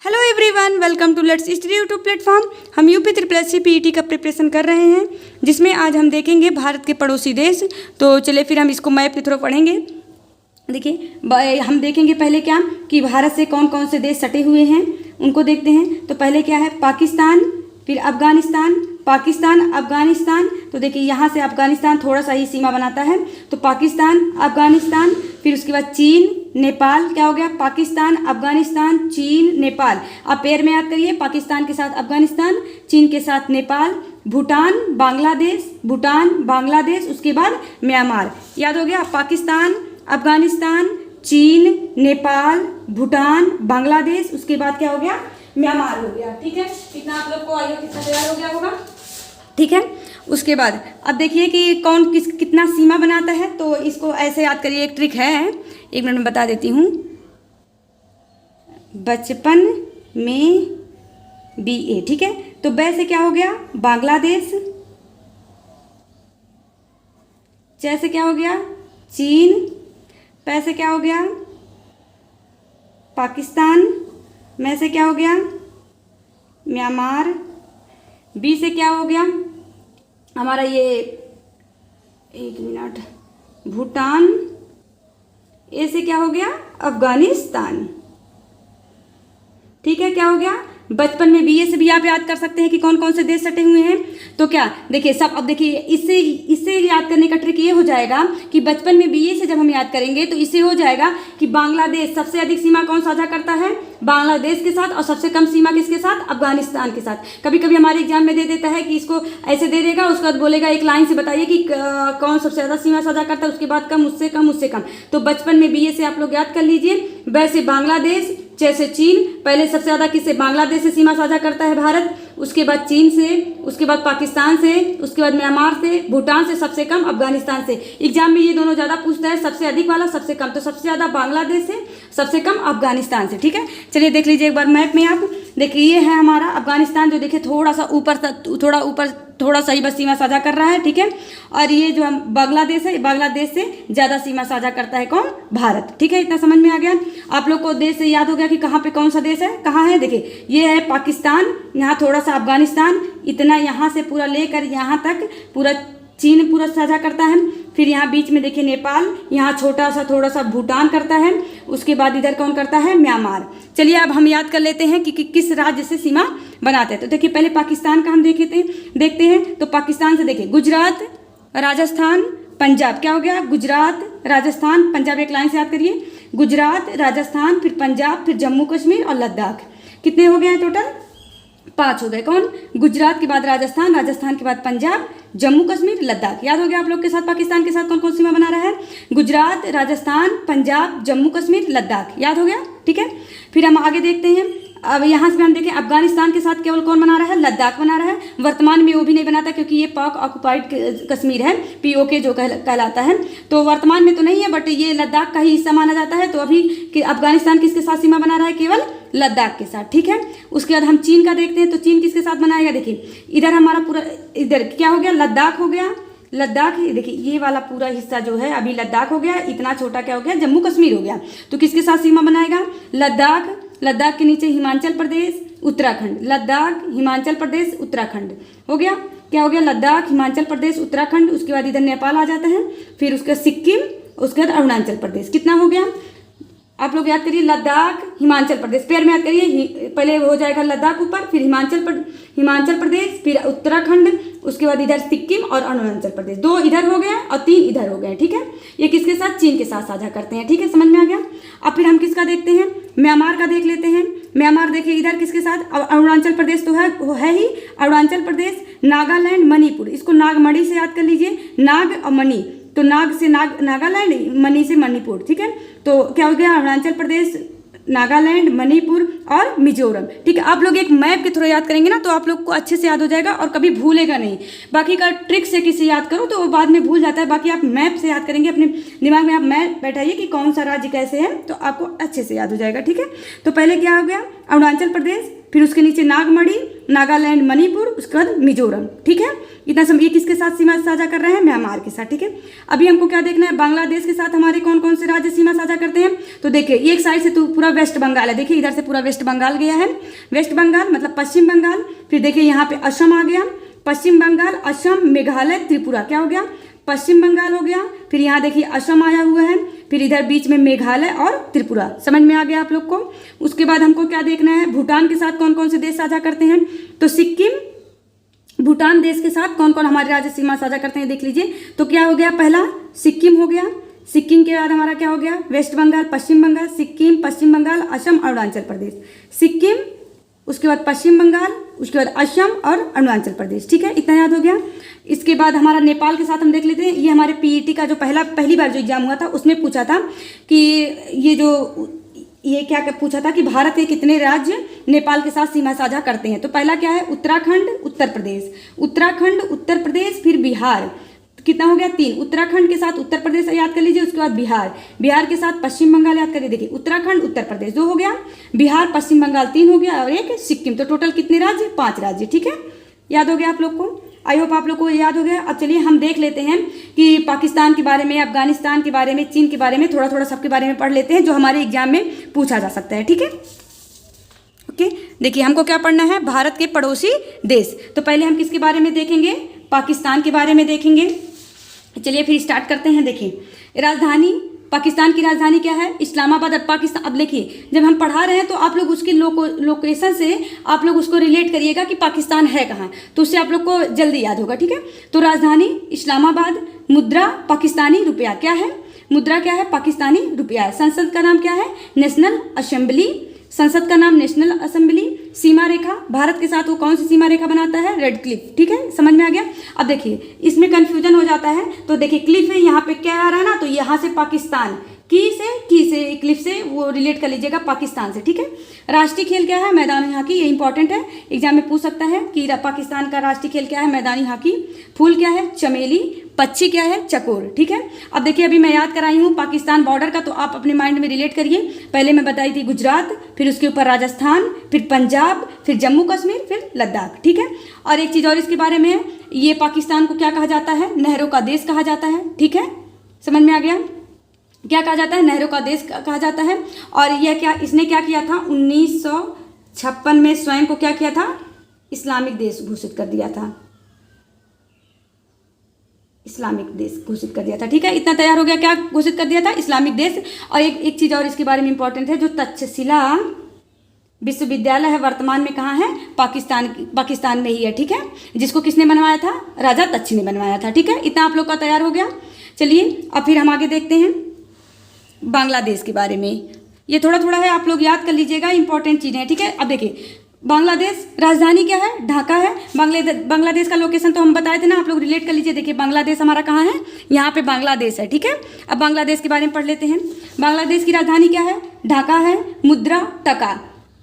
Hello everyone, welcome to let's study YouTube platform. हम UP triple S C PET का preparation कर रहे हैं, जिसमें आज हम देखेंगे भारत के पड़ोसी देश। तो चलिए फिर हम इसको मैप के थ्रू पढ़ेंगे। देखिए, हम देखेंगे पहले क्या कि भारत से कौन कौन से देश सटे हुए हैं, उनको देखते हैं। तो पहले क्या है, पाकिस्तान, फिर अफगानिस्तान, पाकिस्तान, अफगानिस्तान। तो देखिए यहाँ से अफगानिस्तान थोड़ा सा ही सीमा बनाता है, तो पाकिस्तान, अफगानिस्तान, फिर उसके बाद चीन, नेपाल। क्या हो गया, पाकिस्तान, अफगानिस्तान, चीन, नेपाल। आप पेयर में याद करिए, पाकिस्तान के साथ अफगानिस्तान, चीन के साथ नेपाल, भूटान, बांग्लादेश, भूटान, बांग्लादेश, उसके बाद म्यांमार। याद हो गया, पाकिस्तान, अफगानिस्तान, चीन, नेपाल, भूटान, बांग्लादेश, उसके बाद क्या हो गया, म्यांमार हो गया। ठीक है, कितना आप लोग को आइए कितना तैयार हो गया होगा। ठीक है, उसके बाद अब देखिए कि कौन कितना सीमा बनाता है। तो इसको ऐसे याद करिए, एक ट्रिक है, एक मिनट में बता देती हूँ। बचपन में BA, ठीक है। तो ब से क्या हो गया, बांग्लादेश, च से क्या हो गया, चीन, पै से क्या हो गया, पाकिस्तान, मैं से क्या हो गया, म्यांमार, बी से क्या हो गया हमारा ये, एक मिनट, भूटान, ए से क्या हो गया, अफगानिस्तान। ठीक है, क्या हो गया, बचपन में BA से भी आप याद कर सकते हैं कि कौन कौन से देश सटे हुए हैं। तो क्या देखिए सब, अब देखिए इससे याद करने का ट्रिक ये हो जाएगा कि बचपन में BA से जब हम याद करेंगे तो इससे हो जाएगा कि बांग्लादेश सबसे अधिक सीमा कौन साझा करता है, बांग्लादेश के साथ, और सबसे कम सीमा किसके साथ, अफगानिस्तान के साथ। कभी कभी हमारे एग्जाम में दे देता है कि इसको ऐसे दे देगा, उसके बाद बोलेगा एक लाइन से बताइए कि कौन सबसे ज़्यादा सीमा साझा करता है, उसके बाद कम, उससे कम, उससे कम। तो बचपन में BA से आप लोग याद कर लीजिए। वैसे बांग्लादेश, जैसे चीन, पहले सबसे ज़्यादा किससे, बांग्लादेश से सीमा साझा करता है भारत, उसके बाद चीन से, उसके बाद पाकिस्तान से, उसके बाद म्यांमार से, भूटान से, सबसे कम अफगानिस्तान से। एग्जाम में ये दोनों ज़्यादा पूछता है, सबसे अधिक वाला, सबसे कम। तो सबसे ज़्यादा बांग्लादेश से, सबसे कम अफगानिस्तान से। ठीक है, चलिए देख लीजिए एक बार मैप में आप। देखिए ये है हमारा अफगानिस्तान, जो देखिए थोड़ा सा ऊपर थोड़ा सा ही बस सीमा साझा कर रहा है। ठीक है, और ये जो हम बांग्लादेश है, बांग्लादेश से ज़्यादा सीमा साझा करता है कौन, भारत। ठीक है, इतना समझ में आ गया आप लोग को। देश से याद हो गया कि कहाँ पे कौन सा देश है, कहाँ है। देखिए ये है पाकिस्तान, यहाँ थोड़ा सा अफगानिस्तान, इतना यहाँ से पूरा लेकर यहाँ तक पूरा चीन पूरा साझा करता है। फिर यहाँ बीच में देखिए नेपाल, यहाँ छोटा सा थोड़ा सा भूटान करता है, उसके बाद इधर कौन करता है, म्यांमार। चलिए अब हम याद कर लेते हैं कि किस राज्य से सीमा बनाते हैं। तो देखिए पहले पाकिस्तान का हम देखते हैं। तो पाकिस्तान से देखिए गुजरात, राजस्थान, पंजाब। क्या हो गया, गुजरात, राजस्थान, पंजाब, एक लाइन से याद करिए, गुजरात, राजस्थान, फिर पंजाब, फिर जम्मू कश्मीर और लद्दाख। कितने हो गए हैं टोटल, 5 हो गए। कौन, गुजरात के बाद राजस्थान, राजस्थान के बाद पंजाब, जम्मू कश्मीर, लद्दाख। याद हो गया आप लोग के साथ पाकिस्तान के साथ कौन कौन सीमा बना रहा है, गुजरात, राजस्थान, पंजाब, जम्मू कश्मीर, लद्दाख। याद हो गया, ठीक है। फिर हम आगे देखते हैं। अब यहाँ से हम देखें अफगानिस्तान के साथ केवल कौन बना रहा है, लद्दाख बना रहा है। वर्तमान में वो भी नहीं बनाता क्योंकि ये पाक ऑक्युपाइड कश्मीर है, POK जो कहलाता है। तो वर्तमान में तो नहीं है, बट ये लद्दाख का ही हिस्सा माना जाता है। तो अभी अफगानिस्तान किसके साथ सीमा बना रहा है, केवल लद्दाख के साथ। ठीक है, उसके बाद हम चीन का देखते हैं। तो चीन किसके साथ बनाएगा, देखिए इधर हमारा पूरा, इधर क्या हो गया, लद्दाख हो गया, लद्दाख। देखिए ये वाला पूरा हिस्सा जो है अभी लद्दाख हो गया, इतना छोटा क्या हो गया, जम्मू कश्मीर हो गया। तो किसके साथ सीमा बनाएगा, लद्दाख, लद्दाख के नीचे हिमाचल प्रदेश, उत्तराखंड, लद्दाख, हिमाचल प्रदेश, उत्तराखंड हो गया। क्या हो गया, लद्दाख, हिमाचल प्रदेश, उत्तराखंड। उसके बाद इधर नेपाल आ जाता है, फिर उसका सिक्किम, उसके बाद अरुणाचल प्रदेश। कितना हो गया, आप लोग याद करिए, लद्दाख, हिमाचल प्रदेश, पेयर में याद करिए। पहले हो जाएगा लद्दाख ऊपर, फिर हिमाचल प्रदेश, फिर उत्तराखंड, उसके बाद इधर सिक्किम और अरुणाचल प्रदेश। 2 इधर हो गए और 3 इधर हो गए। ठीक है, ये किसके साथ, चीन के साथ साझा करते हैं। ठीक है, समझ में आ गया। अब फिर हम किसका देखते हैं, म्यांमार का देख लेते हैं। म्यांमार देखिए इधर किसके साथ, अरुणाचल प्रदेश तो है ही, अरुणाचल प्रदेश, नागालैंड, मणिपुर। इसको नागमणि से याद कर लीजिए, नाग और मणि। तो नाग से नागालैंड, मणि से मणिपुर। ठीक है, तो क्या हो गया, अरुणाचल प्रदेश, नागालैंड, मणिपुर और मिजोरम। ठीक है, आप लोग एक मैप के थ्रू याद करेंगे ना तो आप लोग को अच्छे से याद हो जाएगा और कभी भूलेगा नहीं। बाकी का ट्रिक से किसी याद करो तो वो बाद में भूल जाता है। बाकी आप मैप से याद करेंगे, अपने दिमाग में आप मैप बैठाइए कि कौन सा राज्य कैसे है, तो आपको अच्छे से याद हो जाएगा। ठीक है, तो पहले क्या हो गया, अरुणाचल प्रदेश, फिर उसके नीचे नागमणि, नागालैंड, मणिपुर, उसके बाद मिजोरम। ठीक है, इतना ये किसके साथ सीमा साझा कर रहे हैं? म्यांमार के साथ। ठीक है, अभी हमको क्या देखना है, बांग्लादेश के साथ हमारे कौन कौन से राज्य सीमा साझा करते हैं। तो देखिए एक साइड से तो पूरा वेस्ट बंगाल है, देखिए इधर से पूरा वेस्ट बंगाल गया है, वेस्ट बंगाल मतलब पश्चिम बंगाल। फिर देखिए यहाँ पे असम आ गया, पश्चिम बंगाल, असम, मेघालय, त्रिपुरा, क्या हो गया? पश्चिम बंगाल हो गया। फिर यहाँ देखिए असम आया हुआ है, फिर इधर बीच में मेघालय और त्रिपुरा। समझ में आ गया आप लोग को? उसके बाद हमको क्या देखना है, भूटान के साथ कौन कौन से देश साझा करते हैं। तो सिक्किम, भूटान देश के साथ कौन कौन हमारे राज्य सीमा साझा करते हैं देख लीजिए। तो क्या हो गया, पहला सिक्किम हो गया, सिक्किम के बाद हमारा क्या हो गया, वेस्ट बंगाल, पश्चिम बंगाल, सिक्किम, पश्चिम बंगाल, असम, अरुणाचल प्रदेश। सिक्किम, उसके बाद पश्चिम बंगाल, उसके बाद असम और अरुणाचल प्रदेश। ठीक है, इतना याद हो गया। इसके बाद हमारा नेपाल के साथ हम देख लेते हैं। ये हमारे पीईटी का जो पहली बार जो एग्जाम हुआ था उसमें पूछा था कि ये क्या पूछा था कि भारत के कितने राज्य नेपाल के साथ सीमा साझा करते हैं। तो पहला क्या है, उत्तराखंड, उत्तर प्रदेश, उत्तराखंड, उत्तर प्रदेश, फिर बिहार। कितना हो गया, 3। उत्तराखंड के साथ उत्तर प्रदेश याद कर लीजिए, उसके बाद बिहार, बिहार के साथ पश्चिम बंगाल याद करिए। देखिए उत्तराखंड, उत्तर प्रदेश 2 हो गया, बिहार, पश्चिम बंगाल 3 हो गया और एक सिक्किम। तो टोटल कितने राज्य, 5 राज्य। ठीक है, याद हो गया आप लोग को? आई होप आप लोग को याद हो गया। अब चलिए हम देख लेते हैं कि पाकिस्तान के बारे में, अफगानिस्तान के बारे में, चीन के बारे में, थोड़ा थोड़ा सबके बारे में पढ़ लेते हैं जो हमारे एग्जाम में पूछा जा सकता है। ठीक है, ओके। देखिए हमको क्या पढ़ना है, भारत के पड़ोसी देश। तो पहले हम किसके बारे में देखेंगे, पाकिस्तान के बारे में देखेंगे। चलिए फिर स्टार्ट करते हैं। देखिए राजधानी, पाकिस्तान की राजधानी क्या है, इस्लामाबाद। पाकिस्तान, अब देखिए जब हम पढ़ा रहे हैं तो आप लोग उसकी लोकेशन से आप लोग उसको रिलेट करिएगा कि पाकिस्तान है कहाँ, तो उससे आप लोग को जल्दी याद होगा। ठीक है, तो राजधानी इस्लामाबाद, मुद्रा पाकिस्तानी रुपया, क्या है, मुद्रा क्या है, पाकिस्तानी रुपया। संसद का नाम क्या है, नेशनल असेंबली, संसद का नाम नेशनल असेंबली। सीमा रेखा, भारत के साथ वो कौन सी सीमा रेखा बनाता है, रेड क्लिफ। ठीक है, समझ में आ गया। अब देखिए इसमें कंफ्यूजन हो जाता है, तो देखिए क्लिफ है, यहाँ पे क्या आ रहा है ना, तो यहाँ से पाकिस्तान, की से क्लिफ से वो रिलेट कर लीजिएगा पाकिस्तान से। ठीक है, राष्ट्रीय खेल क्या है, मैदानी हॉकी। ये इंपॉर्टेंट है, एग्जाम में पूछ सकता है कि पाकिस्तान का राष्ट्रीय खेल क्या है, मैदानी हॉकी। फूल क्या है, चमेली। पक्षी क्या है, चकोर। ठीक है, अब देखिए अभी मैं याद कराई हूँ पाकिस्तान बॉर्डर का, तो आप अपने माइंड में रिलेट करिए। पहले मैं बताई थी गुजरात, फिर उसके ऊपर राजस्थान, फिर पंजाब, फिर जम्मू कश्मीर, फिर लद्दाख। ठीक है, और एक चीज़ और इसके बारे में, ये पाकिस्तान को क्या कहा जाता है, नहरों का देश कहा जाता है। ठीक है, समझ में आ गया, क्या कहा जाता है, नहरों का देश कहा जाता है। और यह क्या, इसने क्या किया था, 1956 में स्वयं को क्या किया था, इस्लामिक देश घोषित कर दिया था, इस्लामिक देश घोषित कर दिया था। ठीक है, इतना तैयार हो गया, क्या घोषित कर दिया था, इस्लामिक देश। और एक चीज़ और इसके बारे में इंपॉर्टेंट है, जो तक्षशिला विश्वविद्यालय है वर्तमान में कहाँ है, पाकिस्तान में ही है। ठीक है, जिसको किसने बनवाया था, राजा तक्ष ने बनवाया था। ठीक है, इतना आप लोग का तैयार हो गया। चलिए अब फिर हम आगे देखते हैं बांग्लादेश के बारे में। ये थोड़ा थोड़ा है, आप लोग याद कर लीजिएगा, इंपॉर्टेंट चीज़ें हैं। ठीक है, अब देखिए बांग्लादेश, राजधानी क्या है, ढाका है। बांग्लादेश का लोकेशन तो हम बताए थे ना, आप लोग रिलेट कर लीजिए। देखिए बांग्लादेश हमारा कहाँ है, यहाँ पे बांग्लादेश है। ठीक है, अब बांग्लादेश के बारे में पढ़ लेते हैं। बांग्लादेश की राजधानी क्या है, ढाका है। मुद्रा टका,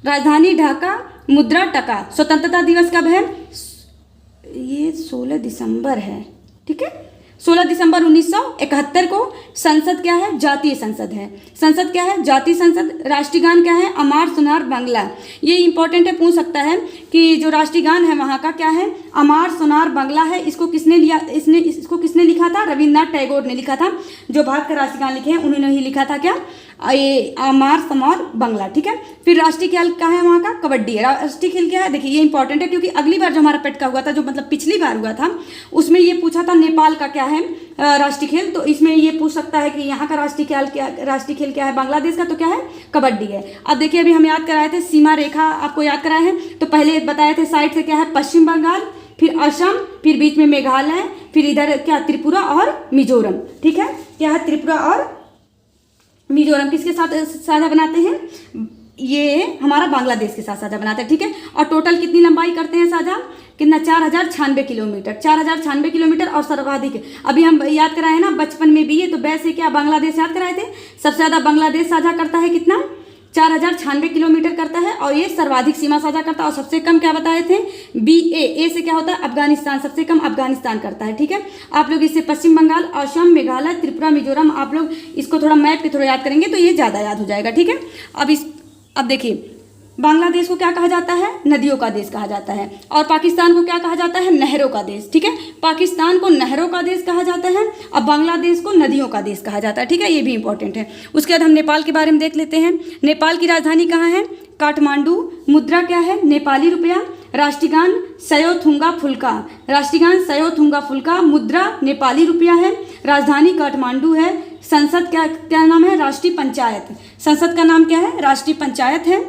राजधानी ढाका, मुद्रा टका। स्वतंत्रता दिवस कब है, ये 16 दिसंबर है। ठीक है, 16 दिसंबर 1971 को। संसद क्या है, जातीय संसद है। संसद क्या है, जातीय संसद। राष्ट्रीय गान क्या है, अमार सोनार बांग्ला। ये इंपॉर्टेंट है, पूछ सकता है कि जो राष्ट्रीय गान है वहाँ का क्या है, अमार सोनार बांग्ला है। इसको किसने लिया, इसको किसने लिखा था, रविन्द्रनाथ टैगोर ने लिखा था। जो भारत का राष्ट्रीय गान लिखे हैं उन्होंने ही लिखा था, क्या, ये अमार सोनार बांग्ला। ठीक है, फिर राष्ट्रीय खेल क्या है वहाँ का, कबड्डी है। राष्ट्रीय खेल क्या है, देखिए ये इंपॉर्टेंट है क्योंकि अगली बार जो हमारा पेट का हुआ था, जो मतलब पिछली बार हुआ था, उसमें ये पूछा था नेपाल का क्या है राष्ट्रीय खेल। तो इसमें ये पूछ सकता है कि यहाँ का राष्ट्रीय खेल क्या है, बांग्लादेश का तो क्या है, कबड्डी है। अब देखिए अभी हम याद कराए थे सीमा रेखा, आपको याद कराए हैं। तो पहले बताए थे साइड से क्या है, पश्चिम बंगाल, फिर असम, फिर बीच में मेघालय, फिर इधर क्या, त्रिपुरा और मिजोरम। ठीक है, क्या है, त्रिपुरा और मिजोरम किसके साथ साझा बनाते हैं, ये हमारा बांग्लादेश के साथ साझा बनाते हैं। ठीक है, और टोटल कितनी लंबाई करते हैं साझा, कितना, 4096 किलोमीटर, 4096 किलोमीटर। और सर्वाधिक अभी हम याद कराए हैं ना बचपन में भी, ये तो वैसे क्या बांग्लादेश याद कराए थे, सबसे ज़्यादा बांग्लादेश साझा करता है, कितना, 4096 किलोमीटर करता है। और ये सर्वाधिक सीमा साझा करता है। और सबसे कम क्या बताए थे, ए से क्या होता है, अफगानिस्तान, सबसे कम अफगानिस्तान करता है। ठीक है, आप लोग इससे पश्चिम बंगाल, असम, मेघालय, त्रिपुरा, मिजोरम, आप लोग इसको थोड़ा मैप के थोड़ा याद करेंगे तो ये ज़्यादा याद हो जाएगा। ठीक है, अब देखिए बांग्लादेश को क्या कहा जाता है? नदियों का देश कहा जाता है। और पाकिस्तान को क्या कहा जाता है? नहरों का देश। ठीक है, पाकिस्तान को नहरों का देश कहा जाता है और बांग्लादेश को नदियों का देश कहा जाता है। ठीक है, ये भी इंपॉर्टेंट है। उसके बाद हम नेपाल के बारे में देख लेते हैं। नेपाल की राजधानी कहाँ है? काठमांडू। मुद्रा क्या है? नेपाली रुपया। राष्ट्रगान सयोथुंगा फुल्का। राष्ट्रगान सयोथुंगा फुल्का। मुद्रा नेपाली रुपया है। राजधानी काठमांडू है। संसद क्या नाम है? राष्ट्रीय पंचायत। संसद का नाम क्या है? राष्ट्रीय पंचायत है।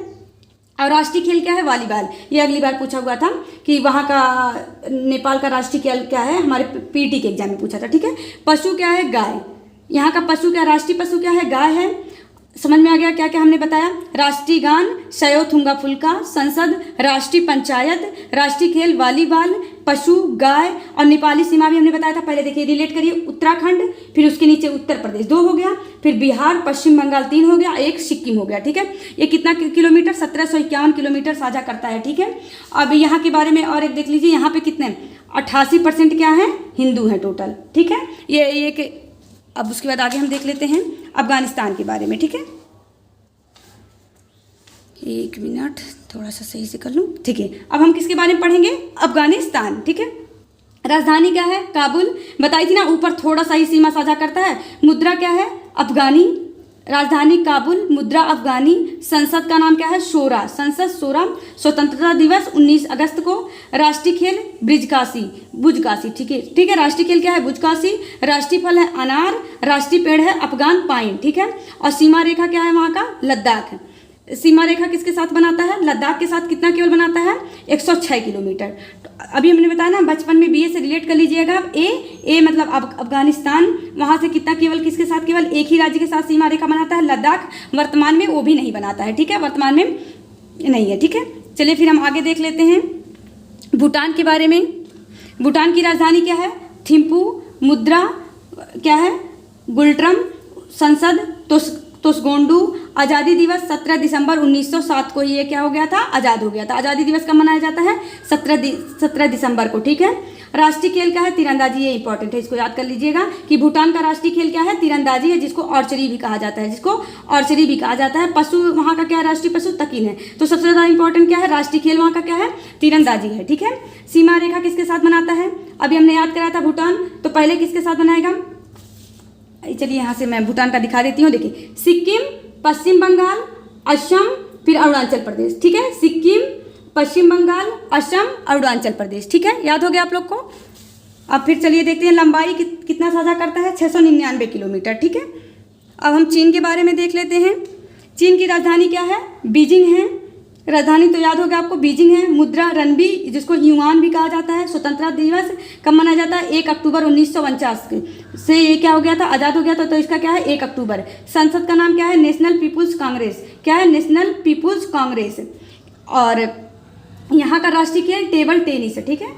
और राष्ट्रीय खेल क्या है? वॉलीबॉल। ये अगली बार पूछा हुआ था कि वहाँ का नेपाल का राष्ट्रीय खेल क्या है, हमारे पीटी के एग्जाम में पूछा था। ठीक है, पशु क्या है? गाय। यहाँ का पशु क्या, राष्ट्रीय पशु क्या है? गाय है। समझ में आ गया क्या क्या हमने बताया? राष्ट्रीय गान सयोथुंगा फुल्का, संसद, राष्ट्रीय पंचायत, राष्ट्रीय खेल वॉलीबॉल, पशु, गाय और नेपाली सीमा भी हमने बताया था। पहले देखिए, रिलेट करिए। उत्तराखंड, फिर उसके नीचे उत्तर प्रदेश 2 हो गया, फिर बिहार पश्चिम बंगाल 3 हो गया, 1 सिक्किम हो गया। ठीक है, ये कितना किलोमीटर? 1751 किलोमीटर साझा करता है। ठीक है, अब यहाँ के बारे में और एक देख लीजिए। यहाँ पे कितने 88% क्या है? हिंदू हैं टोटल। ठीक है, ये एक। अब उसके बाद आगे हम देख लेते हैं अफगानिस्तान के बारे में। ठीक है, 1 मिनट, थोड़ा सा सही से कर लूँ। ठीक है, अब हम किसके बारे में पढ़ेंगे? अफगानिस्तान। ठीक है, राजधानी क्या है? काबुल। बताई थी ना ऊपर, थोड़ा सा ही सीमा साझा करता है। मुद्रा क्या है? अफगानी। राजधानी काबुल, मुद्रा अफगानी। संसद का नाम क्या है? शोरा। संसद शोरा। स्वतंत्रता दिवस 19 अगस्त को। राष्ट्रीय खेल बुजकाशी। ठीक है, ठीक है, राष्ट्रीय खेल क्या है? बुजकाशी। राष्ट्रीय फल है अनार। राष्ट्रीय पेड़ है अफगान पाइन। ठीक है, और सीमा रेखा क्या है वहाँ का? लद्दाख। सीमा रेखा किसके साथ बनाता है? लद्दाख के साथ। कितना केवल बनाता है? 106 किलोमीटर। अभी हमने बताया ना बचपन में, बीए से रिलेट कर लीजिएगा। ए मतलब अफगानिस्तान, वहाँ से कितना केवल किसके साथ? केवल एक ही राज्य के साथ सीमा रेखा बनाता है, लद्दाख। वर्तमान में वो भी नहीं बनाता है। ठीक है, वर्तमान में नहीं है। ठीक है, चलिए फिर हम आगे देख लेते हैं भूटान के बारे में। भूटान की राजधानी क्या है? थिम्पू। मुद्रा क्या है? गुल्ट्रम। संसद तोसगोंडू। आज़ादी दिवस 17 दिसंबर 1907 को ये क्या हो गया था? आज़ाद हो गया था। आज़ादी दिवस कब मनाया जाता है? 17 दिसंबर को। ठीक है, राष्ट्रीय खेल क्या है? तीरंदाजी। ये इंपॉर्टेंट है, इसको याद कर लीजिएगा कि भूटान का राष्ट्रीय खेल क्या है? तीरंदाजी है, जिसको आर्चरी भी कहा जाता है। पशु वहाँ का क्या है? राष्ट्रीय पशु तकिन है। तो सबसे ज़्यादा इंपॉर्टेंट क्या है? राष्ट्रीय खेल वहाँ का क्या है? तीरंदाजी है। ठीक है, सीमा रेखा किसके साथ बनाता है? अभी हमने याद कराया था भूटान, तो पहले किसके साथ बनाएगा? चलिए यहाँ से मैं भूटान का दिखा देती हूँ। देखिए, सिक्किम, पश्चिम बंगाल, असम, फिर अरुणाचल प्रदेश। ठीक है, सिक्किम, पश्चिम बंगाल, असम, अरुणाचल प्रदेश। ठीक है, याद हो गया आप लोग को? अब फिर चलिए देखते हैं लंबाई कितना साझा करता है? 699 किलोमीटर। ठीक है, अब हम चीन के बारे में देख लेते हैं। चीन की राजधानी क्या है? बीजिंग है। राजधानी तो याद होगा आपको, बीजिंग है। मुद्रा रनबी, जिसको युआन भी कहा जाता है। स्वतंत्रता दिवस कब मनाया जाता है? 1 अक्टूबर 1949 से ये क्या हो गया था? आज़ाद हो गया था। तो इसका क्या है? 1 अक्टूबर। संसद का नाम क्या है? National People's Congress. क्या है? National People's Congress. और यहाँ का राष्ट्रीय खेल टेबल टेनिस है। ठीक है,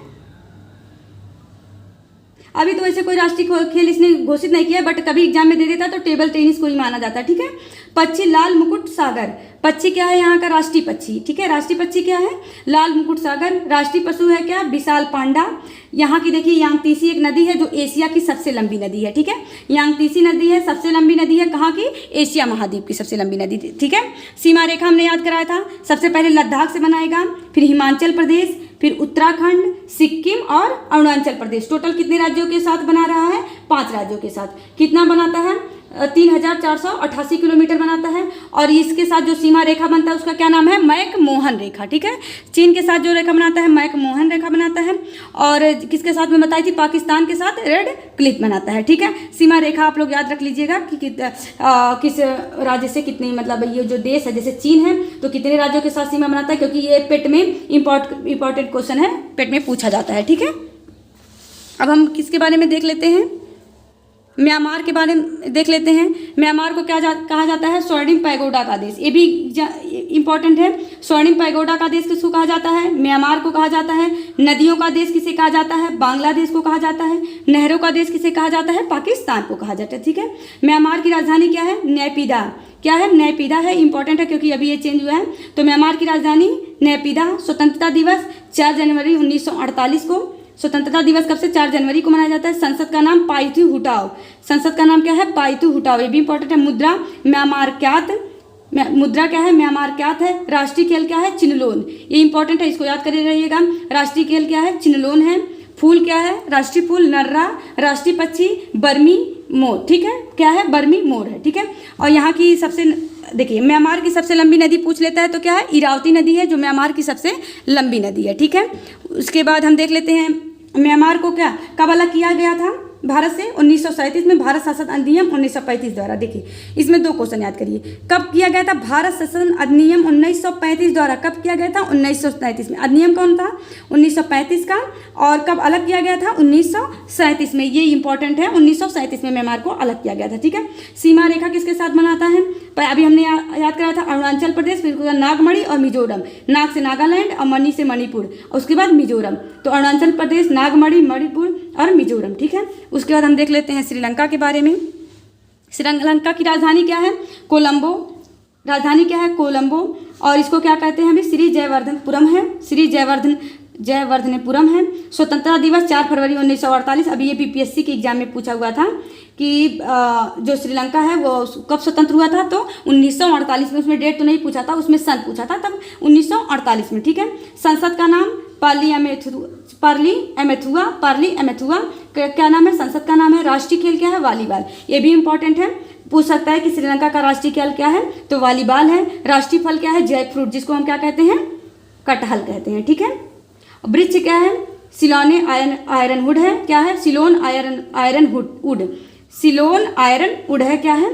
अभी तो वैसे कोई राष्ट्रीय खेल इसने घोषित नहीं किया, बट कभी एग्जाम में दे देता तो टेबल टेनिस को ही माना जाता है। ठीक है, पक्षी लाल मुकुट सागर। पक्षी क्या है? यहाँ का राष्ट्रीय पक्षी। ठीक है, राष्ट्रीय पक्षी क्या है? लाल मुकुट सागर। राष्ट्रीय पशु है क्या? विशाल पांडा। यहाँ की देखिए यांगतीसी एक नदी है जो एशिया की सबसे लंबी नदी है। ठीक है, यांगतीसी नदी है, सबसे लंबी नदी है। कहाँ की? एशिया महाद्वीप की सबसे लंबी नदी। ठीक है, सीमा रेखा हमने याद कराया था। सबसे पहले लद्दाख से बनाएगा, फिर हिमाचल प्रदेश, फिर उत्तराखंड, सिक्किम और अरुणाचल प्रदेश। टोटल कितने राज्यों के साथ बना रहा है? 5 राज्यों के साथ। कितना बनाता है? 3488 किलोमीटर बनाता है। और इसके साथ जो सीमा रेखा बनता है उसका क्या नाम है? मैक मोहन रेखा। ठीक है, चीन के साथ जो रेखा बनाता है मैक मोहन रेखा बनाता है। और किसके साथ में बताई थी? पाकिस्तान के साथ रेड क्लिफ बनाता है। ठीक है, सीमा रेखा आप लोग याद रख लीजिएगा कि किस राज्य से कितनी, मतलब ये जो देश है जैसे चीन है तो कितने राज्यों के साथ सीमा बनाता है, क्योंकि ये पेट में इंपॉर्टेंट क्वेश्चन है, पेट में पूछा जाता है। ठीक है, अब हम किसके बारे में देख लेते हैं? म्यांमार के बारे में देख लेते हैं। म्यांमार को क्या कहा जाता है? स्वर्णिम पैगोडा का देश। ये भी इंपॉर्टेंट है। स्वर्णिम पैगोडा का देश किसको कहा जाता है? म्यांमार को कहा जाता है। नदियों का देश किसे कहा जाता है? बांग्लादेश को कहा जाता है। नहरों का देश किसे कहा जाता है? पाकिस्तान को कहा जाता है। ठीक है, म्यांमार की राजधानी क्या है? नैपीदा। क्या है? नैपीदा है। इंपॉर्टेंट है क्योंकि अभी ये चेंज हुआ है। तो म्यांमार की राजधानी नैपीदा। स्वतंत्रता दिवस 4 जनवरी 1948 को। स्वतंत्रता दिवस कब से? 4 जनवरी को मनाया जाता है। संसद का नाम पाइथु हुटाओ। संसद का नाम क्या है? पाइथु हुटाओ। ये भी इंपॉर्टेंट है। मुद्रा म्यांमार क्यात। मुद्रा क्या है? म्यांमार क्या है? राष्ट्रीय खेल क्या है? चिनलोन। ये इंपॉर्टेंट है, इसको याद करे रहिएगा। राष्ट्रीय खेल क्या है? चिनलोन है। फूल क्या है? राष्ट्रीय फूल नर्रा। राष्ट्रीय पक्षी बर्मी मोर, ठीक है, क्या है? बर्मी मोर है, ठीक है। और यहाँ की सबसे, देखिए म्यांमार की सबसे लंबी नदी पूछ लेता है तो क्या है? इरावती नदी है, जो म्यांमार की सबसे लंबी नदी है, ठीक है। उसके बाद हम देख लेते हैं म्यांमार को क्या कब अलग किया गया था भारत से? 1937 में, भारत शासन अधिनियम 1935 द्वारा। देखिए इसमें 2 क्वेश्चन याद करिए। कब किया गया था भारत शासन अधिनियम 1935 द्वारा? कब किया गया था? 1937 में। अधिनियम कौन था? 1935 का। और कब अलग किया गया था? 1937 में। ये इंपॉर्टेंट है, 1937 में म्यांमार को अलग किया गया था, ठीक है। सीमा रेखा किसके साथ बनाता है? अभी हमने याद करा था अरुणाचल प्रदेश, फिर नागमणि और मिजोरम। नाग से नागालैंड और मणि से मणिपुर, और उसके बाद मिजोरम। तो अरुणाचल प्रदेश, नागमणि, मणिपुर और मिजोरम, ठीक है। उसके बाद हम देख लेते हैं श्रीलंका के बारे में। श्रीलंका की राजधानी क्या है? कोलंबो। राजधानी क्या है? कोलंबो। और इसको क्या कहते हैं? अभी श्री जयवर्धनपुरम है, श्री जयवर्धनपुरम है। स्वतंत्रता दिवस 4 फरवरी 1948। अभी ये बीपीएससी के एग्जाम में पूछा हुआ था कि जो श्रीलंका है वो कब स्वतंत्र हुआ था? तो 1948 में। उसमें डेट तो नहीं पूछा था, उसमें सन पूछा था, तब 1948 में, ठीक है। संसद का नाम पार्लियामेंथुआ। क्या नाम है? संसद का नाम है। राष्ट्रीय खेल क्या है? वॉलीबॉल। ये भी इंपॉर्टेंट है, पूछ सकता है कि श्रीलंका का राष्ट्रीय खेल क्या है? तो वॉलीबॉल है। राष्ट्रीय फल क्या है? जैकफ्रूट, जिसको हम क्या कहते हैं? कटहल कहते हैं, ठीक है। वृक्ष क्या है? सिलोन आयरनवुड है। क्या है? सिलोन आयरनवुड। सिलोन आयरनवुड है, क्या है?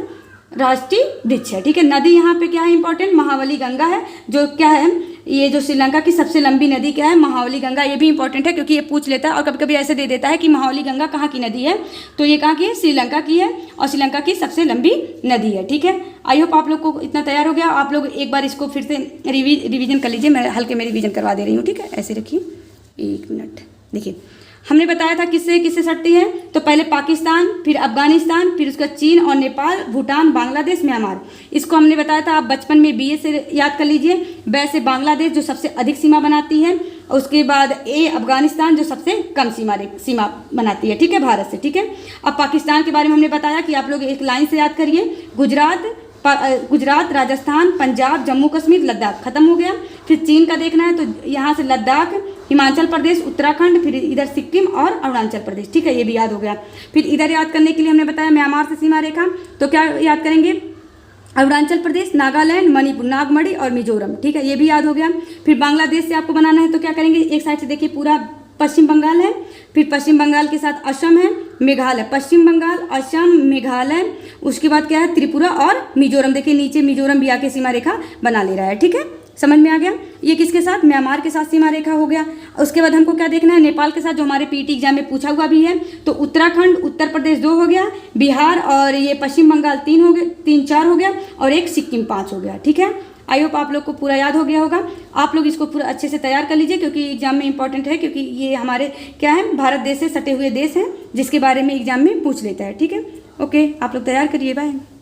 राष्ट्रीय वृक्ष है, ठीक है। नदी यहाँ पे क्या है इंपॉर्टेंट? महावली गंगा है, जो क्या है? ये जो श्रीलंका की सबसे लंबी नदी क्या है? महावली गंगा। ये भी इंपॉर्टेंट है क्योंकि ये पूछ लेता है और कभी कभी ऐसे दे देता है कि महावली गंगा कहाँ की नदी है, तो ये कहाँ की है? श्रीलंका की है, और श्रीलंका की सबसे लंबी नदी है, ठीक है। आई होप आप लोग को इतना तैयार हो गया। आप लोग एक बार इसको फिर से रिवीजन कर लीजिए। मैं हल्के में रिवीजन करवा दे रही हूँ, ठीक है। ऐसे रखिए, 1 मिनट। देखिए हमने बताया था किससे किससे सटती है, तो पहले पाकिस्तान, फिर अफगानिस्तान, फिर उसका चीन और नेपाल, भूटान, बांग्लादेश, म्यांमार। इसको हमने बताया था, आप बचपन में बीए से याद कर लीजिए। ब से बांग्लादेश जो सबसे अधिक सीमा बनाती है, और उसके बाद ए अफगानिस्तान जो सबसे कम सीमा बनाती है, ठीक है, भारत से, ठीक है। अब पाकिस्तान के बारे में हमने बताया कि आप लोग एक लाइन से याद करिए, गुजरात, राजस्थान, पंजाब, जम्मू कश्मीर, लद्दाख। खत्म हो गया। फिर चीन का देखना है तो यहाँ से लद्दाख, हिमाचल प्रदेश, उत्तराखंड, फिर इधर सिक्किम और अरुणाचल प्रदेश, ठीक है, ये भी याद हो गया। फिर इधर याद करने के लिए हमने बताया म्यांमार से सीमा रेखा, तो क्या याद करेंगे? अरुणाचल प्रदेश, नागालैंड, मणिपुर, नागमणि और मिजोरम, ठीक है, ये भी याद हो गया। फिर बांग्लादेश से आपको बनाना है तो क्या करेंगे? एक साइड से देखिए पूरा पश्चिम बंगाल है, फिर पश्चिम बंगाल के साथ असम है, मेघालय, पश्चिम बंगाल, असम, मेघालय, उसके बाद क्या है? त्रिपुरा और मिजोरम। देखिए नीचे मिजोरम भी आके सीमा रेखा बना ले रहा है, ठीक है, समझ में आ गया। ये किसके साथ? म्यांमार के साथ सीमा रेखा हो गया। उसके बाद हमको क्या देखना है? नेपाल के साथ, जो हमारे पीटी एग्जाम में पूछा हुआ भी है। तो उत्तराखंड, उत्तर प्रदेश 2 हो गया, बिहार और ये पश्चिम बंगाल 3 हो गए, 3-4 हो गया, और एक सिक्किम 5 हो गया, ठीक है। आई होप आप लोग को पूरा याद हो गया होगा। आप लोग इसको पूरा अच्छे से तैयार कर लीजिए क्योंकि एग्जाम में इंपॉर्टेंट है, क्योंकि ये हमारे क्या है? भारत देश से सटे हुए देश हैं जिसके बारे में एग्जाम में पूछ लेता है, ठीक है। ओके, आप लोग तैयार करिए, बाय।